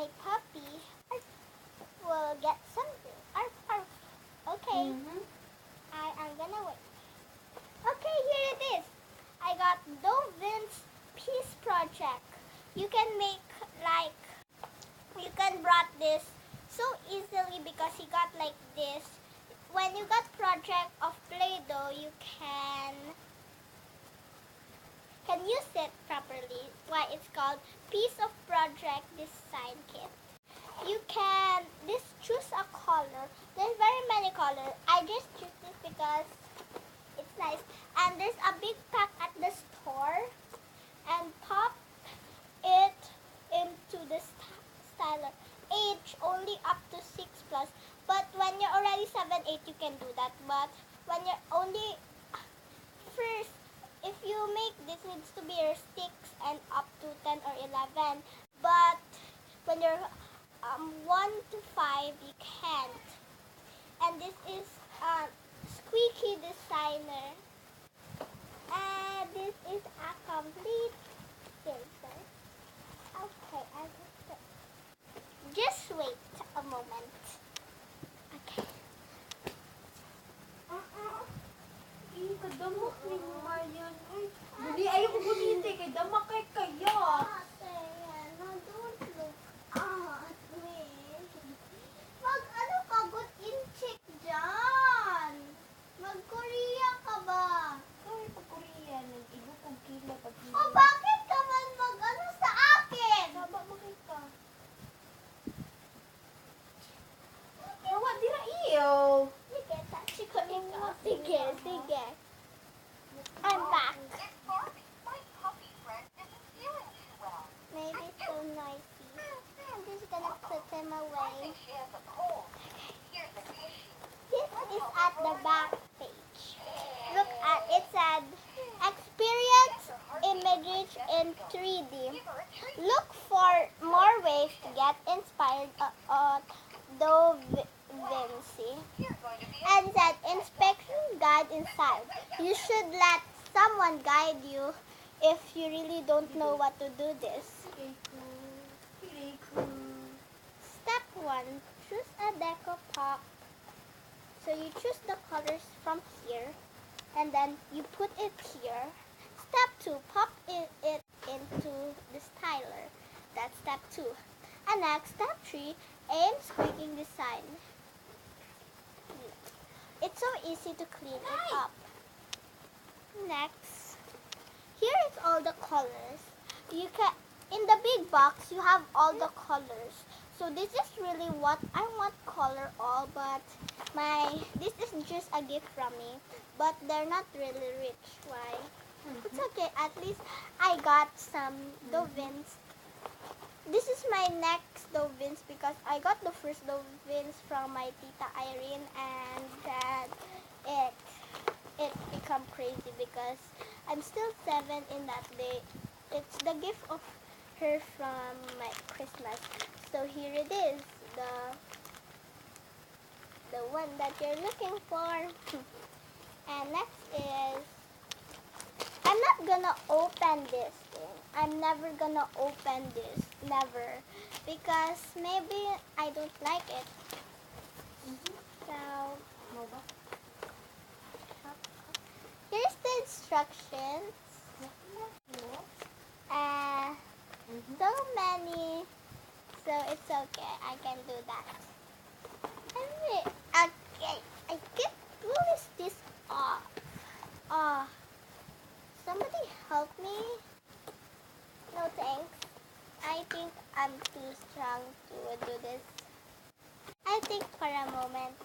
my puppy will get something. Arf, arf. Okay, I am gonna wait. Okay, here it is. I got Dohvinci Peace Project. You can make you can brought this so easily because he got like this. When you got project of Play-Doh, you can use it properly. Why it's called Piece of Project Design Kit. You can choose a color. There's very many colors. I just choose this because it's nice. And there's a big pack at the store. And pop it into the styler. Age only up to 6 plus. But when you're already 7, 8, you can do that. But when you're only first, if you make this, needs to be your 6 and up to 10 or 11. But when you're 1 to 5, you can't. And this is Squeaky Designer. And this is a complete filter. Okay, I will just wait a moment. Okay. Kadamok ni mo, Marian. Dali, ayaw ko gumiti. Kay damak kay kaya. Don't look at me. Mag-ano ka, good in check dyan. Mag-Korea ka ba? Kaya pag-Korea, nag-ibo kong kilo pag O bakit ka man mag-ano sa akin? Saba makita. Hawa, di na iyo. Sige, touchy ko ikaw. Sige, sige. I'm back. Maybe so noisy. I'm just gonna put him away. This is at the back page. Look at it said, experience images in 3D. Look for more ways to get inspired on Dohvinci. And said inspection guide inside. You should let someone guide you if you really don't know what to do this. Step 1. Choose a deco pop. So you choose the colors from here and then you put it here. Step 2. Pop it into the styler. That's step 2. And next, step 3. Aim squeaking design. It's so easy to clean it up. Next, here is all the colors. You can, in the big box, you have all the colors. So this is really what I want color all, but this is just a gift from me. But they're not really rich. Why? It's okay. At least I got some Dohvinci. This is my next Dohvinci because I got the first Dohvinci from my Tita Irene, and that it become crazy because I'm still 7 in that day. It's the gift of her from my Christmas. So here it is, the one that you're looking for. And next is, I'm not gonna open this thing. I'm never gonna open this, never, because maybe I don't like it. So here's the instructions. So many, so it's okay. I can do that. Okay, I can pull this off. Somebody help me? No thanks. I think I'm too strong to do this. I think for a moment.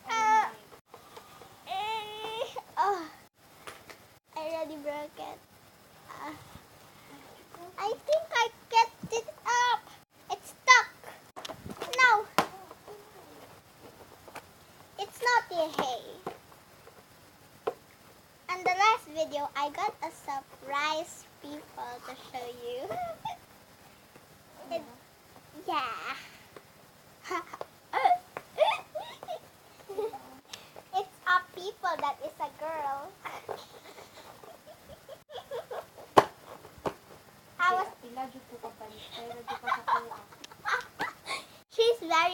I already broke it. I think I get it up. It's stuck. No. It's not the hay. On the last video, I got a surprise people to show you. Yeah. It's a people that is a girl. ila jud ko kapalit. Pero di ka sa ko